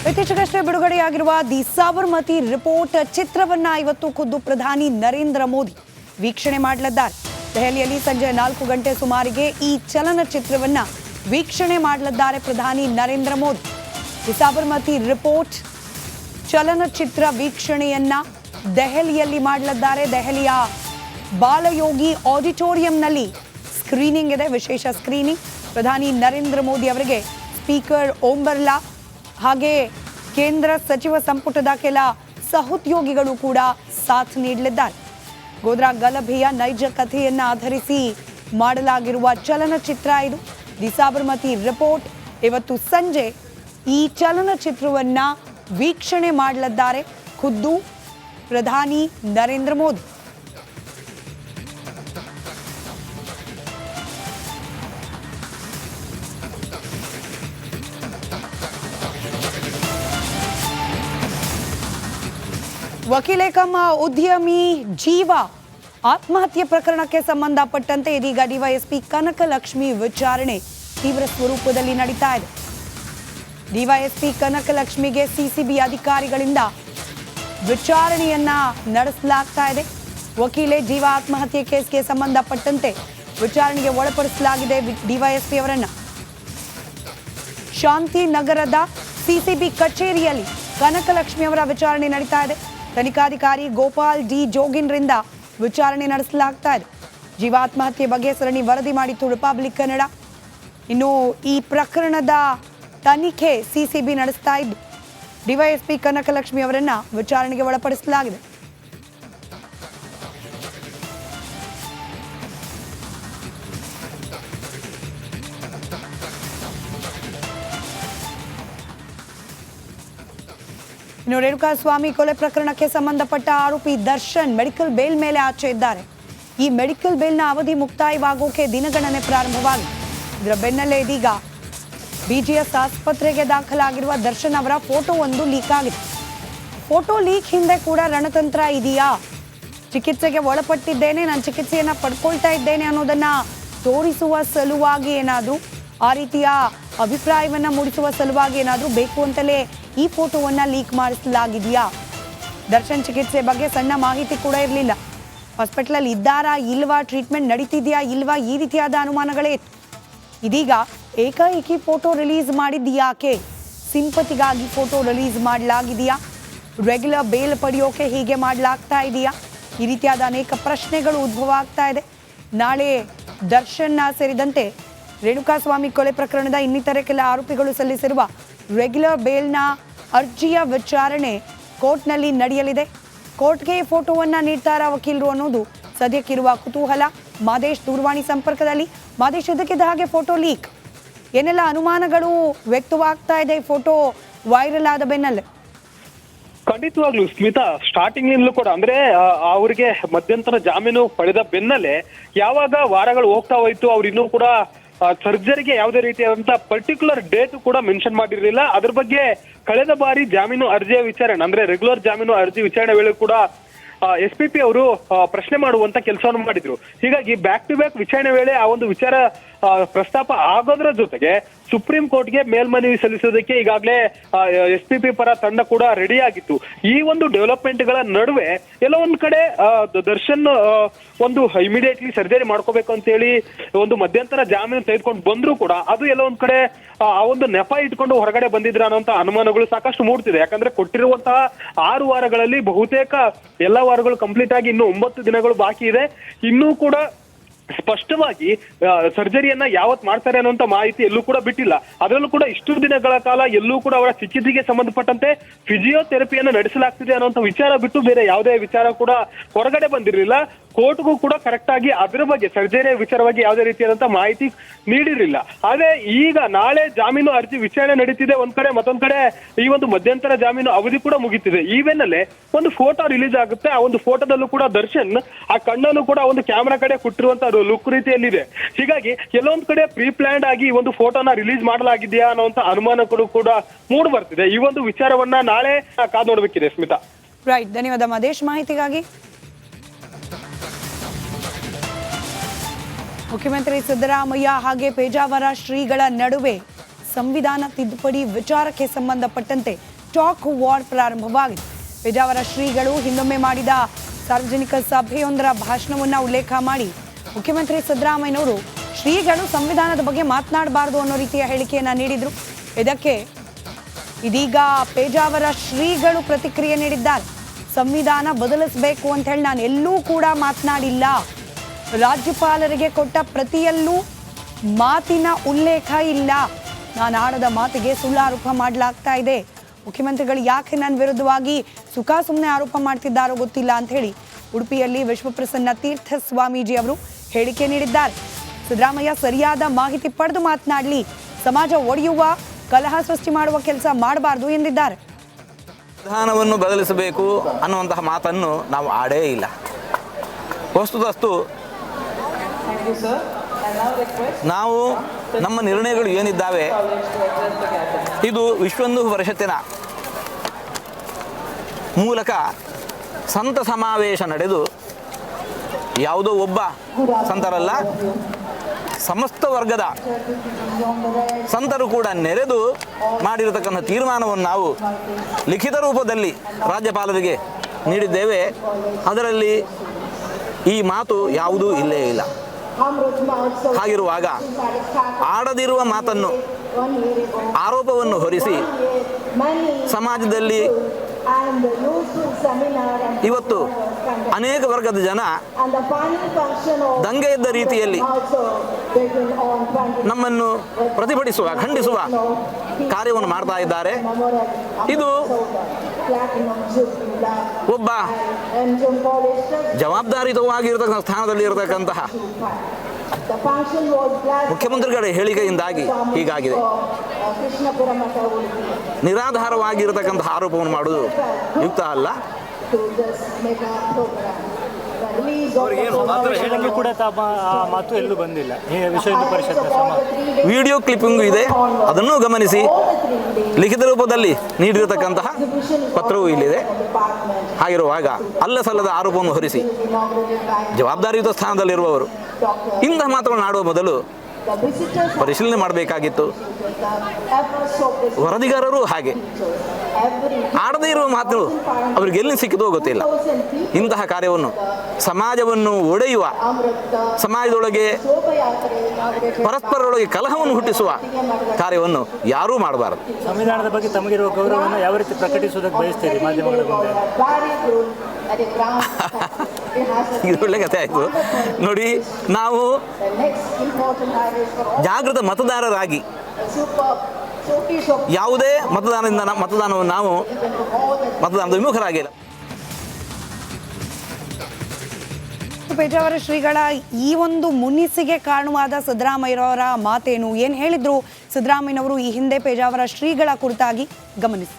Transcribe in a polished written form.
ಇತ್ತೀಚೆಗಷ್ಟೇ ಬಿಡುಗಡೆಯಾಗಿರುವ the Sabarmati report ಚಿತ್ರವನ್ನ ಇವತ್ತು ಖುದ್ದು ಪ್ರಧಾನಿ ನರೇಂದ್ರ ಮೋದಿ ವೀಕ್ಷಣೆ ಮಾಡಲಿದ್ದಾರೆ. ದೆಹಲಿಯಲ್ಲಿ ಸಂಜೆ 4 ಗಂಟೆ ಸುಮಾರಿಗೆ ಈ ಚಲನಚಿತ್ರವನ್ನ ವೀಕ್ಷಣೆ ಮಾಡಲಿದ್ದಾರೆ ಪ್ರಧಾನಿ ನರೇಂದ್ರ ಮೋದಿ. ದಿ ಸಾಬರಮತಿ ರಿಪೋರ್ಟ್ ಚಲನಚಿತ್ರ ವೀಕ್ಷಣೆಯನ್ನ ದೆಹಲಿಯಲ್ಲಿ ಮಾಡಲಿದ್ದಾರೆ. ದೆಹಲಿಯ ಬಾಲಯೋಗಿ ಆಡಿಟೋರಿಯಂನಲ್ಲಿ ಸ್ಕ್ರೀನಿಂಗ್ ಇದೆ, ವಿಶೇಷ ಸ್ಕ್ರೀನಿಂಗ್. ಪ್ರಧಾನಿ ನರೇಂದ್ರ ಮೋದಿ ಅವರಿಗೆ ಸ್ಪೀಕರ್ ಓಂ ಬಿರ್ಲಾ ಹಾಗೆ ಕೇಂದ್ರ ಸಚಿವ ಸಂಪುಟದ ಕೆಲ ಸಹೋದ್ಯೋಗಿಗಳು ಕೂಡ ಸಾಥ್ ನೀಡಲಿದ್ದಾರೆ. ಗೋದ್ರಾ ಗಲಭೆಯ ನೈಜ ಕಥೆಯನ್ನು ಆಧರಿಸಿ ಮಾಡಲಾಗಿರುವ ಚಲನಚಿತ್ರ ಇದು ದಿ ಸಾಬರಮತಿ ರಿಪೋರ್ಟ್. ಇವತ್ತು ಸಂಜೆ ಈ ಚಲನಚಿತ್ರವನ್ನ ವೀಕ್ಷಣೆ ಮಾಡಲಿದ್ದಾರೆ ಖುದ್ದು ಪ್ರಧಾನಿ ನರೇಂದ್ರ ಮೋದಿ. ವಕೀಲೆ ಕಮ್ ಉದ್ಯಮಿ ಜೀವ ಆತ್ಮಹತ್ಯೆ ಪ್ರಕರಣಕ್ಕೆ ಸಂಬಂಧಪಟ್ಟಂತೆ ಇದೀಗ ಡಿವೈಎಸ್ಪಿ ಕನಕಲಕ್ಷ್ಮಿ ವಿಚಾರಣೆ ತೀವ್ರ ಸ್ವರೂಪದಲ್ಲಿ ನಡೀತಾ ಇದೆ. ಡಿವೈಎಸ್ಪಿ ಕನಕಲಕ್ಷ್ಮಿಗೆ ಸಿಸಿಬಿ ಅಧಿಕಾರಿಗಳಿಂದ ವಿಚಾರಣೆಯನ್ನ ನಡೆಸಲಾಗ್ತಾ ಇದೆ. ವಕೀಲೆ ಜೀವ ಆತ್ಮಹತ್ಯೆ ಕೇಸ್ಗೆ ಸಂಬಂಧಪಟ್ಟಂತೆ ವಿಚಾರಣೆಗೆ ಒಳಪಡಿಸಲಾಗಿದೆ ಡಿವೈಎಸ್ಪಿ ಅವರನ್ನ. ಶಾಂತಿನಗರದ ಸಿಸಿಬಿ ಕಚೇರಿಯಲ್ಲಿ ಕನಕಲಕ್ಷ್ಮಿ ಅವರ ವಿಚಾರಣೆ ನಡೀತಾ ಇದೆ. ತನಿಖಾಧಿಕಾರಿ ಗೋಪಾಲ್ ಡಿ ಜೋಗಿನ್ರಿಂದ ವಿಚಾರಣೆ ನಡೆಸಲಾಗ್ತಾ ಇದೆ. ಜೀವಾತ್ಮಹತ್ಯೆ ಬಗ್ಗೆ ಸರಣಿ ವರದಿ ಮಾಡಿತ್ತು ರಿಪಬ್ಲಿಕ್ ಕನ್ನಡ. ಇನ್ನು ಈ ಪ್ರಕರಣದ ತನಿಖೆ ಸಿಸಿಬಿ ನಡೆಸ್ತಾ ಇದ್ದು ಡಿವೈಎಸ್ಪಿ ಕನಕಲಕ್ಷ್ಮಿ ಅವರನ್ನ ವಿಚಾರಣೆಗೆ ಒಳಪಡಿಸಲಾಗಿದೆ. ಇನ್ನು ರೇಣುಕಾಸ್ವಾಮಿ ಕೊಲೆ ಪ್ರಕರಣಕ್ಕೆ ಸಂಬಂಧಪಟ್ಟ ಆರೋಪಿ ದರ್ಶನ್ ಮೆಡಿಕಲ್ ಬೇಲ್ ಮೇಲೆ ಆಚೆ ಇದ್ದಾರೆ. ಈ ಮೆಡಿಕಲ್ ಬೇಲ್ನ ಅವಧಿ ಮುಕ್ತಾಯವಾಗೋಕೆ ದಿನಗಣನೆ ಪ್ರಾರಂಭವಾಗಿದೆ. ಇದರ ಬೆನ್ನಲ್ಲೇ ಇದೀಗ ಬಿಜಿಎಸ್ ಆಸ್ಪತ್ರೆಗೆ ದಾಖಲಾಗಿರುವ ದರ್ಶನ್ ಅವರ ಫೋಟೋ ಒಂದು ಲೀಕ್ ಆಗಿದೆ. ಫೋಟೋ ಲೀಕ್ ಹಿಂದೆ ಕೂಡ ರಣತಂತ್ರ ಇದೆಯಾ? ಚಿಕಿತ್ಸೆಗೆ ಒಳಪಟ್ಟಿದ್ದೇನೆ, ನಾನು ಚಿಕಿತ್ಸೆಯನ್ನ ಪಡ್ಕೊಳ್ತಾ ಇದ್ದೇನೆ ಅನ್ನೋದನ್ನ ತೋರಿಸುವ ಸಲುವಾಗಿ ಏನಾದರೂ ಆ ರೀತಿಯ ಅಭಿಪ್ರಾಯವನ್ನ ಮೂಡಿಸುವ ಸಲುವಾಗಿ ಏನಾದರೂ ಬೇಕು ಅಂತಲೇ ಈ ಫೋಟೋವನ್ನ ಲೀಕ್ ಮಾಡಿಸಲಾಗಿದೆಯಾ? ದರ್ಶನ್ ಚಿಕಿತ್ಸೆ ಬಗ್ಗೆ ಸಣ್ಣ ಮಾಹಿತಿ ಕೂಡ ಇರಲಿಲ್ಲ. ಹಾಸ್ಪಿಟಲಲ್ಲಿ ಇದ್ದಾರಾ ಇಲ್ವಾ, ಟ್ರೀಟ್ಮೆಂಟ್ ನಡೀತಿದೆಯಾ ಇಲ್ವಾ, ಈ ರೀತಿಯಾದ ಅನುಮಾನಗಳೇ ಇತ್ತು. ಇದೀಗ ಏಕಾಏಕಿ ಫೋಟೋ ರಿಲೀಸ್ ಮಾಡಿದ್ಯಾಕೆ? ಸಿಂಪತಿಗಾಗಿ ಫೋಟೋ ರಿಲೀಸ್ ಮಾಡಲಾಗಿದೆಯಾ? ರೆಗ್ಯುಲರ್ ಬೇಲ್ ಪಡೆಯೋಕೆ ಹೀಗೆ ಮಾಡಲಾಗ್ತಾ ಇದೆಯಾ? ಈ ರೀತಿಯಾದ ಅನೇಕ ಪ್ರಶ್ನೆಗಳು ಉದ್ಭವ ಆಗ್ತಾ ಇದೆ. ನಾಳೆ ದರ್ಶನ್ ಸೇರಿದಂತೆ ರೇಣುಕಾಸ್ವಾಮಿ ಕೊಲೆ ಪ್ರಕರಣದ ಇನ್ನಿತರೆ ಕೆಲ ಆರೋಪಿಗಳು ಸಲ್ಲಿಸಿರುವ ರೆಗ್ಯುಲರ್ ಬೇಲ್ನ ಅರ್ಜಿಯ ವಿಚಾರಣೆ ಕೋರ್ಟ್ನಲ್ಲಿ ನಡೆಯಲಿದೆ. ಕೋರ್ಟ್ಗೆ ಈ ಫೋಟೋವನ್ನ ನೀಡ್ತಾರಾ ವಕೀಲರು ಅನ್ನೋದು ಸದ್ಯಕ್ಕಿರುವ ಕುತೂಹಲ. ಮಾದೇಶ್ ದೂರವಾಣಿ ಸಂಪರ್ಕದಲ್ಲಿ. ಮಾದೇಶ್, ಇದಕ್ಕಿದ್ದ ಹಾಗೆ ಫೋಟೋ ಲೀಕ್, ಏನೆಲ್ಲ ಅನುಮಾನಗಳು ವ್ಯಕ್ತವಾಗ್ತಾ ಇದೆ ಫೋಟೋ ವೈರಲ್ ಆದ ಬೆನ್ನಲ್ಲೇ? ಖಂಡಿತವಾಗ್ಲು ಸ್ಮಿತಾ, ಸ್ಟಾರ್ಟಿಂಗ್ ನಿಂದಲೂ ಕೂಡ ಅಂದ್ರೆ ಅವ್ರಿಗೆ ಮಧ್ಯಂತರ ಜಾಮೀನು ಪಡೆದ ಬೆನ್ನಲ್ಲೇ ಯಾವಾಗ ವಾರಗಳು ಹೋಗ್ತಾ ಹೋಯ್ತು, ಅವ್ರು ಇನ್ನೂ ಕೂಡ ಸರ್ಜರಿಗೆ ಯಾವುದೇ ರೀತಿಯಾದಂತ ಪರ್ಟಿಕ್ಯುಲರ್ ಡೇಟ್ ಕೂಡ ಮೆನ್ಷನ್ ಮಾಡಿರಲಿಲ್ಲ. ಅದ್ರ ಬಗ್ಗೆ ಕಳೆದ ಬಾರಿ ಜಾಮೀನು ಅರ್ಜಿಯ ವಿಚಾರಣೆ ಅಂದ್ರೆ ರೆಗ್ಯುಲರ್ ಜಾಮೀನು ಅರ್ಜಿ ವಿಚಾರಣೆ ವೇಳೆ ಕೂಡ SPP ಅವರು ಪ್ರಶ್ನೆ ಮಾಡುವಂತ ಕೆಲಸವನ್ನು ಮಾಡಿದ್ರು. ಹೀಗಾಗಿ ಬ್ಯಾಕ್ ಟು ಬ್ಯಾಕ್ ವಿಚಾರಣೆ ವೇಳೆ ಆ ಒಂದು ವಿಚಾರ ಪ್ರಸ್ತಾಪ ಆಗೋದ್ರ ಜೊತೆಗೆ ಸುಪ್ರೀಂ ಕೋರ್ಟ್ಗೆ ಮೇಲ್ಮನವಿ ಸಲ್ಲಿಸೋದಕ್ಕೆ ಈಗಾಗಲೇ SPP ಪರ ತಂಡ ಕೂಡ ರೆಡಿ ಆಗಿತ್ತು. ಈ ಒಂದು ಡೆವಲಪ್ಮೆಂಟ್ ಗಳ ನಡುವೆ ಎಲ್ಲೋ ಒಂದ್ ಕಡೆ ದರ್ಶನ್ ಒಂದು ಇಮಿಡಿಯೇಟ್ಲಿ ಸರ್ಜರಿ ಮಾಡ್ಕೋಬೇಕು ಅಂತ ಹೇಳಿ ಒಂದು ಮಧ್ಯಂತರ ಜಾಮೀನು ತೆಗೆದುಕೊಂಡು ಬಂದ್ರು ಕೂಡ ಅದು ಎಲ್ಲೋ ಒಂದ್ ಕಡೆ ಆ ಒಂದು ನೆಪ ಇಟ್ಕೊಂಡು ಹೊರಗಡೆ ಬಂದಿದ್ರ ಅನ್ನೋಂತ ಅನುಮಾನಗಳು ಸಾಕಷ್ಟು ಮೂಡ್ತಿದೆ. ಯಾಕಂದ್ರೆ ಕೊಟ್ಟಿರುವಂತಹ 6 ವಾರಗಳಲ್ಲಿ ಬಹುತೇಕ ಎಲ್ಲಾ ವಾರಗಳು ಕಂಪ್ಲೀಟ್ ಆಗಿ ಇನ್ನು 9 ದಿನಗಳು ಬಾಕಿ ಇದೆ. ಇನ್ನೂ ಕೂಡ ಸ್ಪಷ್ಟವಾಗಿ ಸರ್ಜರಿಯನ್ನ ಯಾವತ್ ಮಾಡ್ತಾರೆ ಅನ್ನುವಂತ ಮಾಹಿತಿ ಎಲ್ಲೂ ಕೂಡ ಬಿಟ್ಟಿಲ್ಲ. ಅದರಲ್ಲೂ ಕೂಡ ಇಷ್ಟು ದಿನಗಳ ಕಾಲ ಎಲ್ಲೂ ಕೂಡ ಅವರ ಚಿಕಿತ್ಸೆಗೆ ಸಂಬಂಧಪಟ್ಟಂತೆ ಫಿಸಿಯೋಥೆರಪಿಯನ್ನ ನಡೆಸಲಾಗ್ತಿದೆ ಅನ್ನುವಂತ ವಿಚಾರ ಬಿಟ್ಟು ಬೇರೆ ಯಾವುದೇ ವಿಚಾರ ಕೂಡ ಹೊರಗಡೆ ಬಂದಿರಲಿಲ್ಲ. ಕೋರ್ಟ್ಗೂ ಕೂಡ ಕರೆಕ್ಟ್ ಆಗಿ ಅದರ ಬಗ್ಗೆ ಸರ್ಜರಿ ವಿಚಾರವಾಗಿ ಯಾವುದೇ ರೀತಿಯಾದಂತಹ ಮಾಹಿತಿ ನೀಡಿರಲಿಲ್ಲ. ಆದ್ರೆ ಈಗ ನಾಳೆ ಜಾಮೀನು ಅರ್ಜಿ ವಿಚಾರಣೆ ನಡೀತಿದೆ ಒಂದ್ ಕಡೆ, ಮತ್ತೊಂದ್ ಕಡೆ ಈ ಒಂದು ಮಧ್ಯಂತರ ಜಾಮೀನು ಅವಧಿ ಕೂಡ ಮುಗಿತಿದೆ. ಈ ಬೆನ್ನಲ್ಲೇ ಒಂದು ಫೋಟೋ ರಿಲೀಸ್ ಆಗುತ್ತೆ. ಆ ಒಂದು ಫೋಟೋದಲ್ಲೂ ಕೂಡ ದರ್ಶನ್ ಆ ಕಣ್ಣನ್ನು ಕೂಡ ಒಂದು ಕ್ಯಾಮೆರಾ ಕಡೆ ಕೊಟ್ಟಿರುವಂತ ಲುಕ್ ರೀತಿಯಲ್ಲಿದೆ. ಹೀಗಾಗಿ ಎಲ್ಲೊಂದ್ ಕಡೆ ಪ್ರೀ ಪ್ಲಾನ್ಡ್ ಆಗಿ ಈ ಒಂದು ಫೋಟೋನ ರಿಲೀಸ್ ಮಾಡಲಾಗಿದೆಯಾ ಅನ್ನುವಂತ ಅನುಮಾನಗಳು ಕೂಡ ಮೂಡ್ ಬರ್ತಿದೆ. ಈ ಒಂದು ವಿಚಾರವನ್ನ ನಾಳೆ ಕಾದು ನೋಡ್ಬೇಕಿದೆ ಸ್ಮಿತಾ. ರೈಟ್, ಧನ್ಯವಾದ ಮಹೇಶ್ ಮಾಹಿತಿಗಾಗಿ. ಮುಖ್ಯಮಂತ್ರಿ ಸಿದ್ದರಾಮಯ್ಯ ಹಾಗೆ ಪೇಜಾವರ ಶ್ರೀಗಳ ನಡುವೆ ಸಂವಿಧಾನ ತಿದ್ದುಪಡಿ ವಿಚಾರಕ್ಕೆ ಸಂಬಂಧಪಟ್ಟಂತೆ ಸ್ಟಾಕ್ ವಾರ್ ಪ್ರಾರಂಭವಾಗಿದೆ. ಪೇಜಾವರ ಶ್ರೀಗಳು ಹಿಂದೊಮ್ಮೆ ಮಾಡಿದ ಸಾರ್ವಜನಿಕ ಸಭೆಯೊಂದರ ಭಾಷಣವನ್ನು ಉಲ್ಲೇಖ ಮಾಡಿ ಮುಖ್ಯಮಂತ್ರಿ ಸಿದ್ದರಾಮಯ್ಯನವರು ಶ್ರೀಗಳು ಸಂವಿಧಾನದ ಬಗ್ಗೆ ಮಾತನಾಡಬಾರದು ಅನ್ನೋ ರೀತಿಯ ಹೇಳಿಕೆಯನ್ನು ನೀಡಿದರು. ಇದಕ್ಕೆ ಇದೀಗ ಪೇಜಾವರ ಶ್ರೀಗಳು ಪ್ರತಿಕ್ರಿಯೆ ನೀಡಿದ್ದಾರೆ. ಸಂವಿಧಾನ ಬದಲಿಸಬೇಕು ಅಂತ ಹೇಳಿ ನಾನು ಎಲ್ಲೂ ಕೂಡ ಮಾತನಾಡಿಲ್ಲ. ರಾಜ್ಯಪಾಲರಿಗೆ ಕೊಟ್ಟ ಪ್ರತಿಯಲ್ಲೂ ಮಾತಿನ ಉಲ್ಲೇಖ ಇಲ್ಲ. ನಾನು ಆಡದ ಮಾತಿಗೆ ಸುಳ್ಳಾರೋಪ ಮಾಡಲಾಗ್ತಾ ಇದೆ. ಮುಖ್ಯಮಂತ್ರಿಗಳು ಯಾಕೆ ನನ್ನ ವಿರುದ್ಧವಾಗಿ ಸುಮ್ಮನೆ ಆರೋಪ ಮಾಡ್ತಿದ್ದಾರೋ ಗೊತ್ತಿಲ್ಲ ಅಂತ ಹೇಳಿ ಉಡುಪಿಯಲ್ಲಿ ವಿಶ್ವಪ್ರಸನ್ನ ತೀರ್ಥ ಸ್ವಾಮೀಜಿ ಅವರು ಹೇಳಿಕೆ ನೀಡಿದ್ದಾರೆ. ಸಿದ್ದರಾಮಯ್ಯ ಸರಿಯಾದ ಮಾಹಿತಿ ಪಡೆದು ಮಾತನಾಡಲಿ, ಸಮಾಜ ಒಡೆಯುವ ಕಲಹ ಸೃಷ್ಟಿ ಮಾಡುವ ಕೆಲಸ ಮಾಡಬಾರ್ದು ಎಂದಿದ್ದಾರೆ. ಸಂವಿಧಾನವನ್ನು ಬದಲಿಸಬೇಕು ಅನ್ನುವಂತಹ ಮಾತನ್ನು ನಾವು ಆಡೇ ಇಲ್ಲ. ವಸ್ತುತಸ್ತು ನಾವು ನಮ್ಮ ನಿರ್ಣಯಗಳು ಏನಿದ್ದಾವೆ ಇದು ವಿಶ್ವ ಹಿಂದೂ ಪರಿಷತ್ತಿನ ಮೂಲಕ ಸಂತ ಸಮಾವೇಶ ನಡೆದು ಯಾವುದೋ ಒಬ್ಬ ಸಂತರಲ್ಲ, ಸಮಸ್ತ ವರ್ಗದ ಸಂತರು ಕೂಡ ನೆರೆದು ಮಾಡಿರತಕ್ಕಂಥ ತೀರ್ಮಾನವನ್ನು ನಾವು ಲಿಖಿತ ರೂಪದಲ್ಲಿ ರಾಜ್ಯಪಾಲರಿಗೆ ನೀಡಿದ್ದೇವೆ. ಅದರಲ್ಲಿ ಈ ಮಾತು ಯಾವುದೂ ಇಲ್ಲೇ ಇಲ್ಲ. ಹಾಗಿರುವಾಗ ಆಡದಿರುವ ಮಾತನ್ನು, ಆರೋಪವನ್ನು ಹೊರಿಸಿ ಸಮಾಜದಲ್ಲಿ ಇವತ್ತು ಅನೇಕ ವರ್ಗದ ಜನ ದಂಗೆ ಎದ್ದ ರೀತಿಯಲ್ಲಿ ನಮ್ಮನ್ನು ಪ್ರತಿಭಟಿಸುವ, ಖಂಡಿಸುವ ಕಾರ್ಯವನ್ನು ಮಾಡ್ತಾ ಇದ್ದಾರೆ. ಇದು ಒಬ್ಬ ಜವಾಬ್ದಾರಿಯುತವಾಗಿರತಕ್ಕಂಥ ಸ್ಥಾನದಲ್ಲಿ ಇರತಕ್ಕಂತಹ ಮುಖ್ಯಮಂತ್ರಿಗಳ ಹೇಳಿಕೆಯಿಂದಾಗಿ ಹೀಗಾಗಿದೆ. ನಿರಾಧಾರವಾಗಿರತಕ್ಕಂತಹ ಆರೋಪವನ್ನು ಮಾಡುವುದು ಯುಕ್ತ ಅಲ್ಲ. ಹೇಳಿಕೆ ಕೂಡ ಮಾತು ಎಲ್ಲೂ ಬಂದಿಲ್ಲ. ವಿಶ್ವ ಹಿಂದೂ ಪರಿಷತ್ ವಿಡಿಯೋ ಕ್ಲಿಪ್ಪಿಂಗ್ ಇದೆ, ಅದನ್ನು ಗಮನಿಸಿ. ಲಿಖಿತ ರೂಪದಲ್ಲಿ ನೀಡಿರತಕ್ಕಂತಹ ಪತ್ರವೂ ಇಲ್ಲಿದೆ. ಹಾಗಿರುವಾಗ ಅಲ್ಲ ಸಲ್ಲದ ಆರೋಪವನ್ನು ಹೊರಿಸಿ ಜವಾಬ್ದಾರಿಯುತ ಸ್ಥಾನದಲ್ಲಿರುವವರು ಇಂತಹ ಮಾತುಗಳನ್ನು ಆಡುವ ಮೊದಲು ಪರಿಶೀಲನೆ ಮಾಡಬೇಕಾಗಿತ್ತು. ವರದಿಗಾರರು ಹಾಗೆ ಆಡದೇ ಇರುವ ಮಾತು ಅವರಿಗೆ ಎಲ್ಲಿ ಸಿಕ್ಕಿದೋ ಗೊತ್ತಿಲ್ಲ. ಇಂತಹ ಕಾರ್ಯವನ್ನು, ಸಮಾಜವನ್ನು ಒಡೆಯುವ, ಸಮಾಜದೊಳಗೆ ಪರಸ್ಪರರೊಳಗೆ ಕಲಹವನ್ನು ಹುಟ್ಟಿಸುವ ಕಾರ್ಯವನ್ನು ಯಾರೂ ಮಾಡಬಾರದು. ಸಂವಿಧಾನದ ಬಗ್ಗೆ ತಮಗಿರುವ ಗೌರವವನ್ನು ಯಾವ ರೀತಿ ಪ್ರಕಟಿಸುವುದಕ್ಕೆ ಬಯಸ್ತೀರಿ ಮಾಧ್ಯಮಗಳ ಮುಂದೆ? ಇದು ಒಳ್ಳೆ ಕಥೆ ಆಯಿತು ನೋಡಿ. ನಾವು ಜಾಗೃತ ಮತದಾರರಾಗಿ ಯಾವುದೇ ಮತದಾನವನ್ನು ನಾವು ಮತದಾನದ ವಿಮುಖರಾಗಿಲ್ಲ. ಪೇಜಾವರ ಶ್ರೀಗಳ ಈ ಒಂದು ಮುನಿಸಿಗೆ ಕಾರಣವಾದ ಸಿದ್ದರಾಮಯ್ಯರವರ ಮಾತೇನು, ಏನು ಹೇಳಿದ್ರು ಸಿದ್ದರಾಮಯ್ಯನವರು ಈ ಹಿಂದೆ ಪೇಜಾವರ ಶ್ರೀಗಳ ಕುರಿತಾಗಿ ಗಮನಿಸಿ.